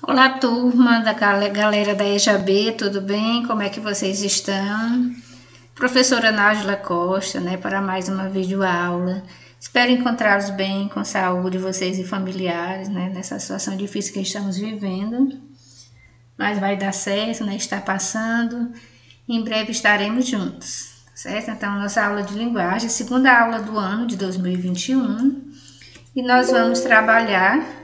Olá, turma da galera da EJAB, tudo bem? Como é que vocês estão? Professora Nájila Costa, para mais uma videoaula. Espero encontrá-los bem, com saúde, vocês e familiares, nessa situação difícil que estamos vivendo. Mas vai dar certo, está passando. Em breve estaremos juntos, certo? Então, nossa aula de linguagem, segunda aula do ano de 2021. E nós vamos trabalhar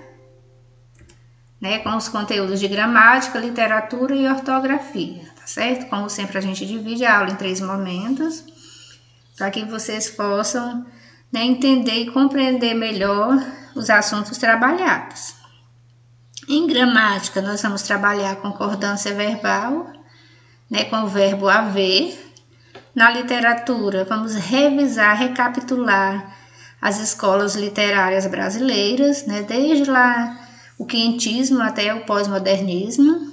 com os conteúdos de gramática, literatura e ortografia, tá certo? Como sempre, a gente divide a aula em 3 momentos, para que vocês possam entender e compreender melhor os assuntos trabalhados. Em gramática, nós vamos trabalhar a concordância verbal, com o verbo haver. Na literatura, vamos revisar, recapitular as escolas literárias brasileiras, desde lá o quinhentismo até o pós-modernismo.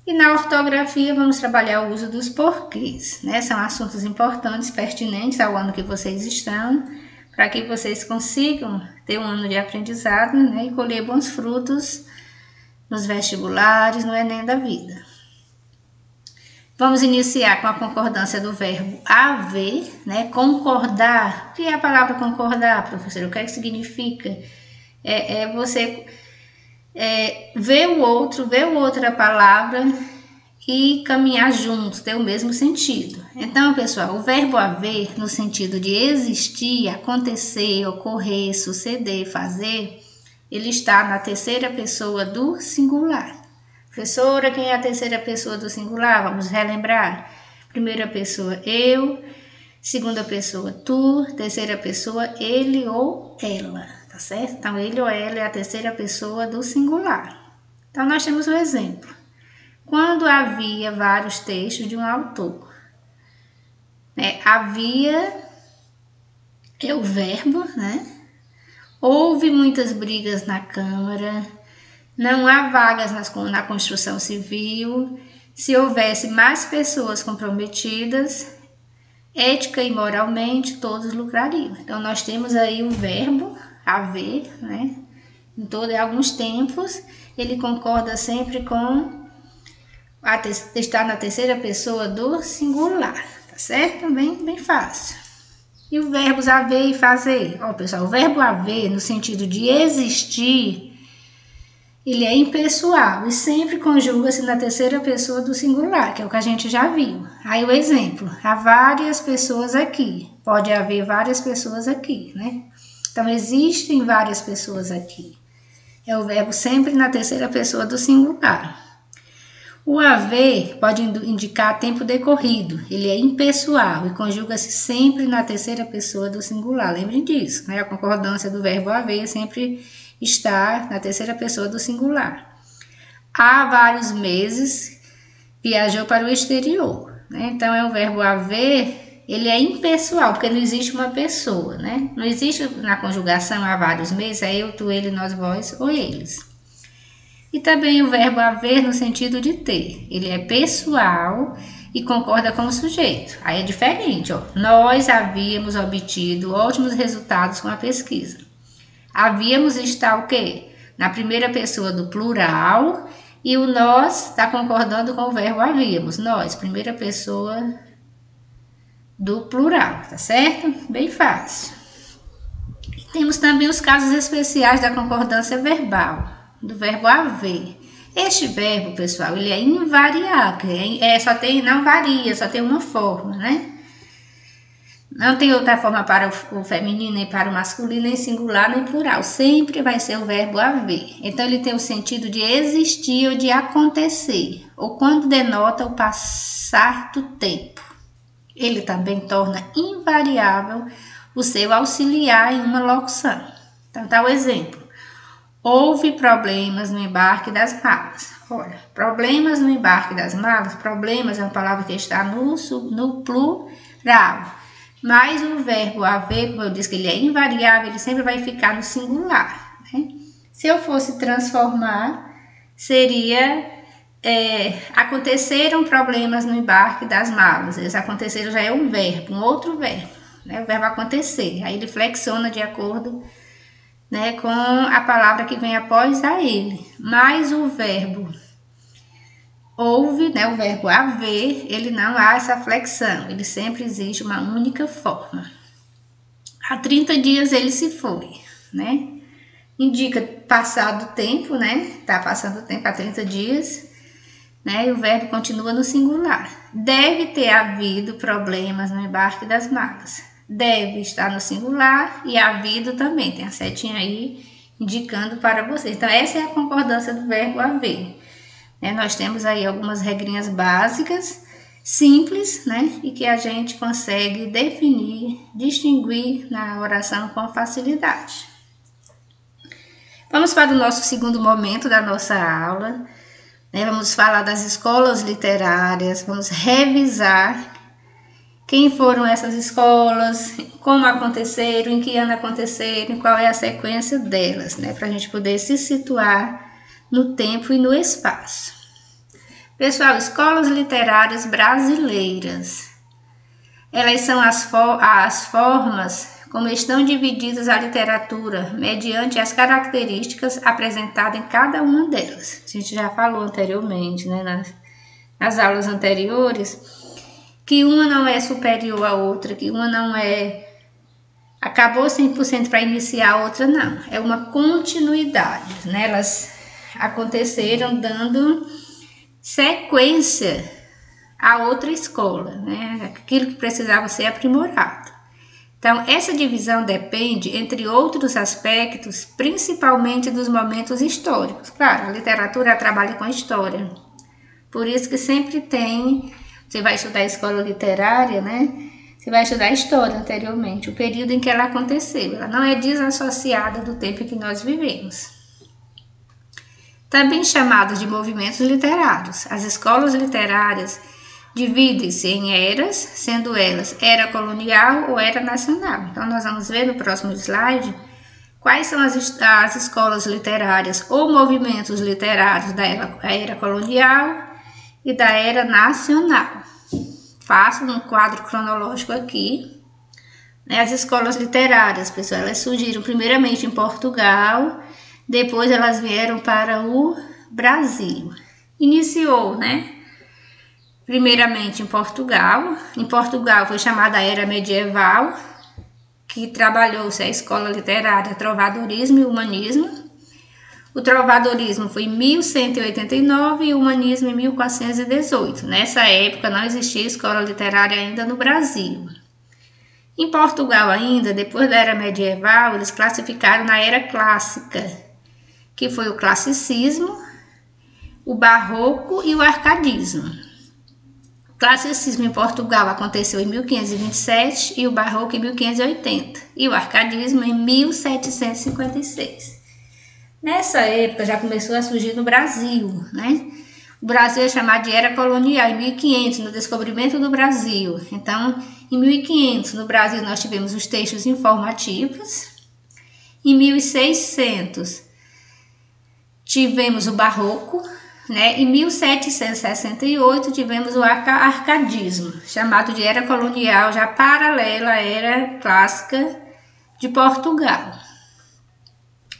E na ortografia vamos trabalhar o uso dos porquês, São assuntos importantes, pertinentes ao ano que vocês estão, para que vocês consigam ter um ano de aprendizado, e colher bons frutos nos vestibulares, no Enem da vida. Vamos iniciar com a concordância do verbo haver, concordar. O que é a palavra concordar, professora? O que é que significa? É você ver o outro, a palavra e caminhar juntos, ter o mesmo sentido. Então, pessoal, o verbo haver, no sentido de existir, acontecer, ocorrer, suceder, fazer, ele está na terceira pessoa do singular. Professora, quem é a terceira pessoa do singular? Vamos relembrar. Primeira pessoa, eu. Segunda pessoa, tu. Terceira pessoa, ele ou ela. Tá certo? Então, ele ou ela é a terceira pessoa do singular. Então, nós temos o exemplo. Quando havia vários textos de um autor. Havia é o verbo, Houve muitas brigas na Câmara. Não há vagas na construção civil. Se houvesse mais pessoas comprometidas, ética e moralmente, todos lucrariam. Então, nós temos aí o verbo haver, em alguns tempos, ele concorda sempre com estar na terceira pessoa do singular, tá certo? Bem fácil. E o verbo haver e fazer? Pessoal, o verbo haver, no sentido de existir, ele é impessoal e sempre conjuga-se na terceira pessoa do singular, que é o que a gente já viu. Aí o exemplo, há várias pessoas aqui, pode haver várias pessoas aqui, Então, existem várias pessoas aqui. É o verbo sempre na terceira pessoa do singular. O haver pode indicar tempo decorrido, ele é impessoal e conjuga-se sempre na terceira pessoa do singular. Lembrem disso, A concordância do verbo haver sempre está na terceira pessoa do singular. Há vários meses viajou para o exterior, Então, é o verbo haver, ele é impessoal, porque não existe uma pessoa, Não existe na conjugação há vários meses, é eu, tu, ele, nós, vós ou eles. E também o verbo haver no sentido de ter, ele é pessoal e concorda com o sujeito. Aí é diferente, Nós havíamos obtido ótimos resultados com a pesquisa. Havíamos está o quê? Na primeira pessoa do plural e o nós está concordando com o verbo havíamos. Nós, primeira pessoa do plural, tá certo? Bem fácil. Temos também os casos especiais da concordância verbal, do verbo haver. Este verbo, pessoal, ele é invariável, não varia, só tem uma forma, Não tem outra forma para o feminino, nem para o masculino, nem singular, nem plural. Sempre vai ser o verbo haver. Então, ele tem o sentido de existir ou de acontecer, ou quando denota o passar do tempo. Ele também torna invariável o seu auxiliar em uma locução. Então, tá o exemplo. Houve problemas no embarque das malas. Olha, problemas no embarque das malas. Problemas é uma palavra que está no plural. Mas o verbo haver, como eu disse que ele é invariável, ele sempre vai ficar no singular. Se eu fosse transformar, seria aconteceram problemas no embarque das malas. Eles aconteceram já é um verbo, um outro verbo, o verbo acontecer. Aí ele flexiona de acordo com a palavra que vem após a ele. mais o verbo houve, né, o verbo haver, ele não há essa flexão, ele sempre existe uma única forma. Há 30 dias ele se foi, né? Indica passado o tempo, né? Tá passando o tempo há 30 dias, né? E o verbo continua no singular. Deve ter havido problemas no embarque das malas. Deve estar no singular e havido também. Tem a setinha aí indicando para você. Então, essa é a concordância do verbo haver. Né? Nós temos aí algumas regrinhas básicas, simples, né? E que a gente consegue definir, distinguir na oração com facilidade. Vamos para o nosso segundo momento da nossa aula. Vamos falar das escolas literárias, vamos revisar quem foram essas escolas, como aconteceram, em que ano aconteceram, qual é a sequência delas, né? Para a gente poder se situar no tempo e no espaço. Pessoal, escolas literárias brasileiras, elas são as formas como estão divididas a literatura, mediante as características apresentadas em cada uma delas. A gente já falou anteriormente, né, nas aulas anteriores, que uma não é superior à outra, que uma não acabou 100% para iniciar a outra, não. É uma continuidade, né? Elas aconteceram dando sequência à outra escola, né? Aquilo que precisava ser aprimorado. Então, essa divisão depende, entre outros aspectos, principalmente dos momentos históricos. Claro, a literatura trabalha com a história. Por isso que sempre tem, você vai estudar a escola literária, né? Você vai estudar a história anteriormente, o período em que ela aconteceu. Ela não é desassociada do tempo em que nós vivemos. Também chamadas de movimentos literários. As escolas literárias dividem-se em eras, sendo elas era colonial ou era nacional. Então, nós vamos ver no próximo slide quais são as escolas literárias ou movimentos literários da era colonial e da era nacional. Faço um quadro cronológico aqui. As escolas literárias, pessoal, elas surgiram primeiramente em Portugal, depois elas vieram para o Brasil. Iniciou, né? Primeiramente em Portugal. Em Portugal foi chamada a Era Medieval, que trabalhou-se a escola literária Trovadorismo e Humanismo. O trovadorismo foi em 1189 e o humanismo em 1418. Nessa época não existia escola literária ainda no Brasil. Em Portugal ainda, depois da Era Medieval, eles classificaram na Era Clássica, que foi o classicismo, o barroco e o arcadismo. O classicismo em Portugal aconteceu em 1527 e o barroco em 1580 e o arcadismo em 1756. Nessa época já começou a surgir no Brasil, né? O Brasil é chamado de Era Colonial em 1500, no descobrimento do Brasil. Então, em 1500 no Brasil nós tivemos os textos informativos. Em 1600 tivemos o barroco. Né? Em 1768 tivemos o arcadismo, chamado de Era Colonial, já paralela à Era Clássica de Portugal.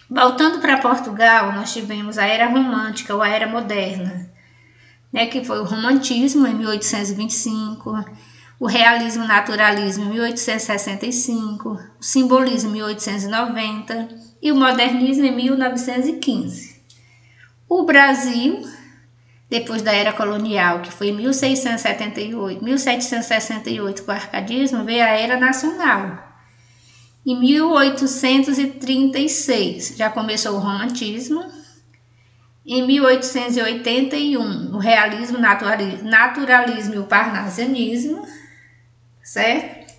Voltando para Portugal, nós tivemos a Era Romântica ou a Era Moderna, né? Que foi o Romantismo em 1825, o Realismo e Naturalismo em 1865, o Simbolismo em 1890 e o Modernismo em 1915. O Brasil, depois da Era Colonial, que foi em 1768 com o arcadismo, veio a Era Nacional. Em 1836 já começou o Romantismo. Em 1881 o Realismo, Naturalismo e o Parnasianismo, certo?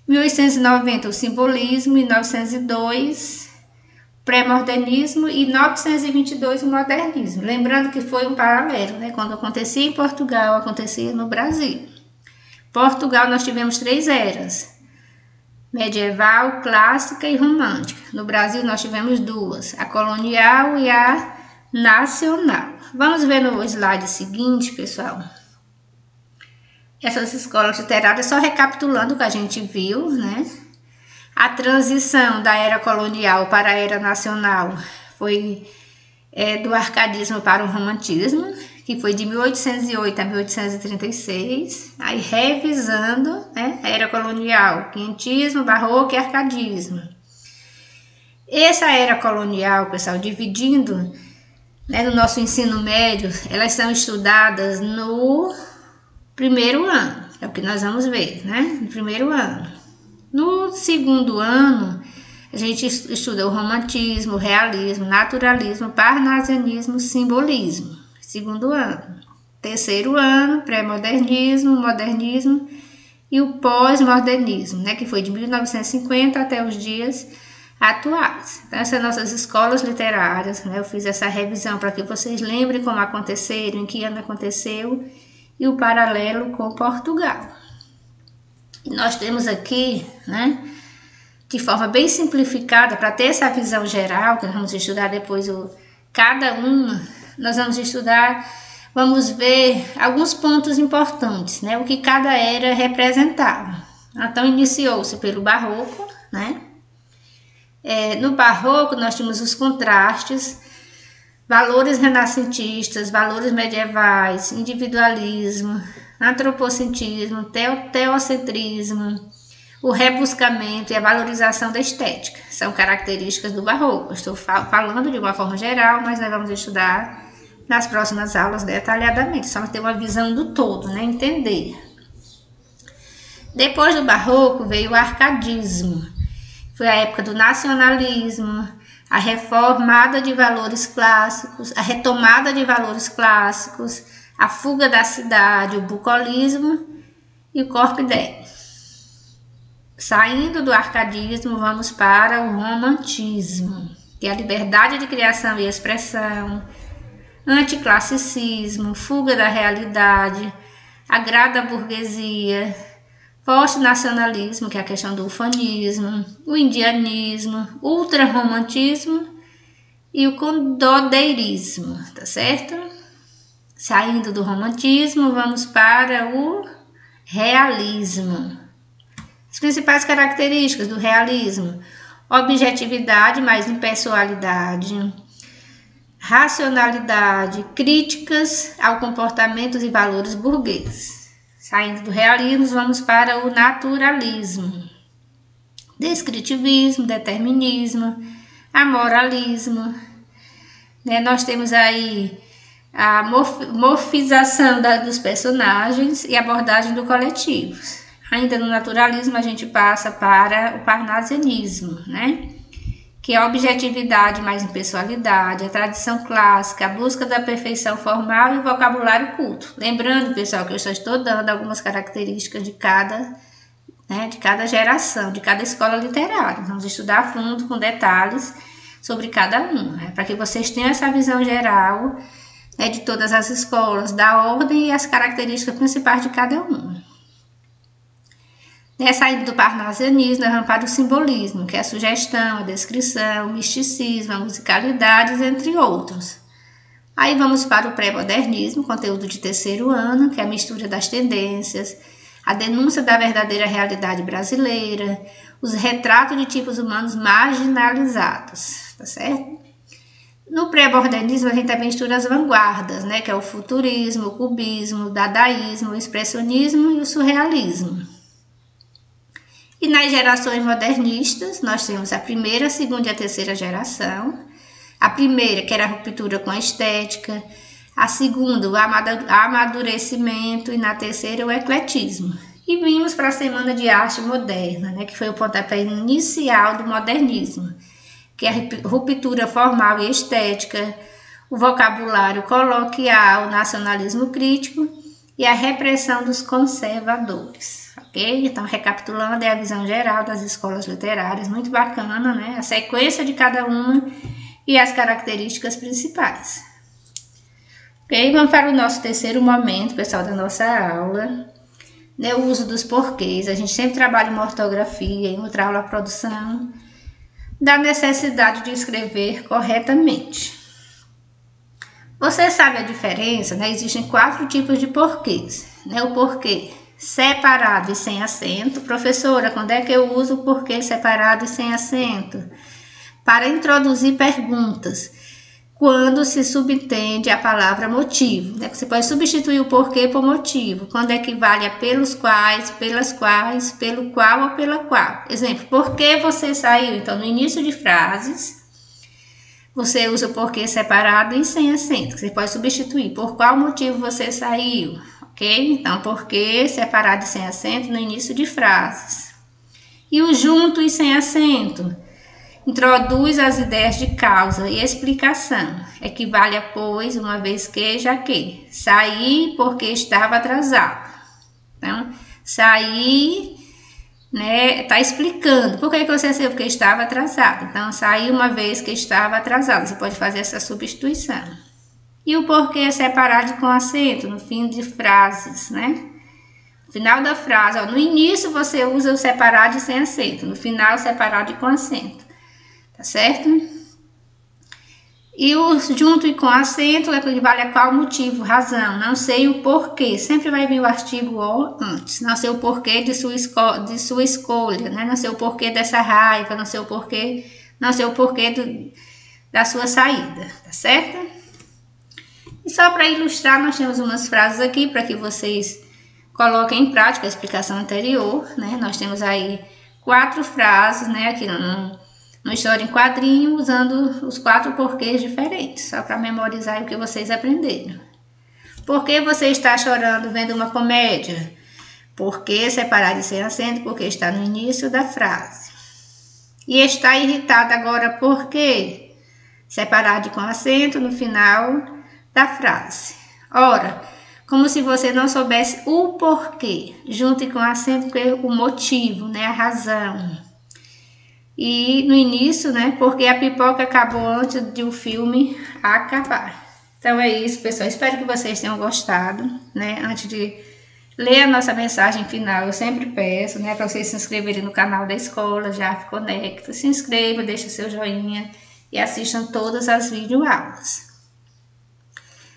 Em 1890 o Simbolismo, em 1902 pré-modernismo e 1922 o modernismo. Lembrando que foi um paralelo, né? Quando acontecia em Portugal, acontecia no Brasil. Portugal nós tivemos 3 eras: medieval, clássica e romântica. No Brasil nós tivemos 2, a colonial e a nacional. Vamos ver no slide seguinte, pessoal. Essas escolas literárias, só recapitulando o que a gente viu, né? A transição da era colonial para a era nacional foi do arcadismo para o romantismo, que foi de 1808 a 1836, aí revisando, né, a era colonial, quinhentismo, barroco e arcadismo. Essa era colonial, pessoal, dividindo, né, no nosso ensino médio, elas são estudadas no primeiro ano, é o que nós vamos ver, né, no primeiro ano. No segundo ano, a gente estuda o romantismo, o realismo, naturalismo, parnasianismo, simbolismo. Segundo ano. Terceiro ano, pré-modernismo, modernismo e o pós-modernismo, né, que foi de 1950 até os dias atuais. Então, essas são nossas escolas literárias, né, eu fiz essa revisão para que vocês lembrem como aconteceram, em que ano aconteceu e o paralelo com Portugal. E nós temos aqui, né, de forma bem simplificada, para ter essa visão geral, que nós vamos estudar depois cada uma, nós vamos estudar, vamos ver alguns pontos importantes, né, o que cada era representava. Então, iniciou-se pelo barroco, né, no barroco nós tínhamos os contrastes, valores renascentistas, valores medievais, individualismo, antropocentrismo, teocentrismo, o rebuscamento e a valorização da estética. São características do barroco. Eu estou falando de uma forma geral, mas nós vamos estudar nas próximas aulas detalhadamente, só ter uma visão do todo, né? Entender. Depois do barroco veio o arcadismo. Foi a época do nacionalismo, a retomada de valores clássicos, a fuga da cidade, o bucolismo e o corpo ideico. Saindo do arcadismo, vamos para o romantismo, que é a liberdade de criação e expressão, anticlassicismo, fuga da realidade, agrado à burguesia, forte nacionalismo, que é a questão do ufanismo, o indianismo, ultrarromantismo e o condodeirismo, tá certo? Saindo do romantismo, vamos para o realismo. As principais características do realismo: objetividade mais impessoalidade, racionalidade, críticas ao comportamentos e valores burgueses. Saindo do realismo, vamos para o naturalismo, descritivismo, determinismo, amoralismo. Né? Nós temos aí a morfização dos personagens e abordagem do coletivo. Ainda no naturalismo, a gente passa para o parnasianismo, né? Que é a objetividade mais impessoalidade, a tradição clássica, a busca da perfeição formal e o vocabulário culto. Lembrando, pessoal, que eu só estou dando algumas características de cada geração, de cada escola literária. Vamos estudar a fundo, com detalhes, sobre cada uma, né? Para que vocês tenham essa visão geral, né, de todas as escolas, da ordem e as características principais de cada uma. Saindo do parnasianismo, nós vamos para o simbolismo, que é a sugestão, a descrição, o misticismo, a musicalidade, entre outros. Aí vamos para o pré-modernismo, conteúdo de terceiro ano, que é a mistura das tendências, a denúncia da verdadeira realidade brasileira, os retratos de tipos humanos marginalizados, tá certo? No pré-modernismo, a gente também estuda as vanguardas, né, que é o futurismo, o cubismo, o dadaísmo, o expressionismo e o surrealismo. E nas gerações modernistas, nós temos a primeira, a segunda e a terceira geração. A primeira, que era a ruptura com a estética. A segunda, o amadurecimento. E na terceira, o ecletismo. E vimos para a Semana de Arte Moderna, né, que foi o pontapé inicial do modernismo, que é a ruptura formal e estética, o vocabulário coloquial, o nacionalismo crítico e a repressão dos conservadores. Ok? Então, recapitulando, é a visão geral das escolas literárias, muito bacana, né? A sequência de cada uma e as características principais. Ok? Vamos para o nosso terceiro momento, pessoal, da nossa aula, né? O uso dos porquês. A gente sempre trabalha em ortografia, em outra aula, a produção, da necessidade de escrever corretamente. Você sabe a diferença, né? Existem 4 tipos de porquês, né? O porquê separado e sem acento. Professora, quando é que eu uso o porquê separado e sem acento? Para introduzir perguntas. quando se subentende a palavra motivo, né? Você pode substituir o porquê por motivo, quando equivale a pelos quais, pelas quais, pelo qual ou pela qual. Exemplo, por que você saiu? Então, no início de frases, você usa o porquê separado e sem acento. Você pode substituir por qual motivo você saiu, ok? Então, porquê separado e sem acento no início de frases. E o junto e sem acento introduz as ideias de causa e explicação. Equivale a pois, uma vez que, já que. Saí porque estava atrasado. Então, saí, né, tá explicando. Por que você saiu? Porque estava atrasado. Então, saí uma vez que estava atrasado. Você pode fazer essa substituição. E o porquê é separado com acento, no fim de frases, né? No final da frase, ó, no início você usa o separado e sem acento. No final, separado e com acento. Tá certo? E o junto e com acento equivale a qual motivo, razão, não sei o porquê. Sempre vai vir o artigo o antes. Não sei o porquê de sua escolha, né? Não sei o porquê dessa raiva, não sei o porquê da sua saída, tá certo? E só para ilustrar, nós temos umas frases aqui para que vocês coloquem em prática a explicação anterior, né? Nós temos aí 4 frases, né? Aqui no História em Quadrinho, usando os 4 porquês diferentes, só para memorizar o que vocês aprenderam. Por que você está chorando vendo uma comédia? Porque separado e sem acento, porque está no início da frase. E está irritado agora por quê? Separado e com acento no final da frase. Ora, como se você não soubesse o porquê, junto e com acento, o motivo, né, a razão. E no início, né, porque a pipoca acabou antes de o filme acabar. Então é isso, pessoal. Espero que vocês tenham gostado, né? Antes de ler a nossa mensagem final, eu sempre peço, né, para vocês se inscreverem no canal da escola, já Conecta. Se inscreva, deixa seu joinha e assistam todas as videoaulas.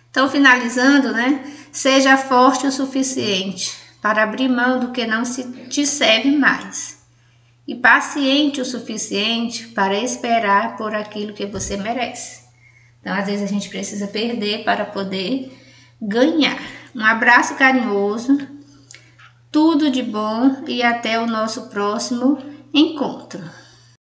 Então, finalizando, né? Seja forte o suficiente para abrir mão do que não te serve mais. E paciente o suficiente para esperar por aquilo que você merece. Então, às vezes a gente precisa perder para poder ganhar. Um abraço carinhoso, tudo de bom e até o nosso próximo encontro.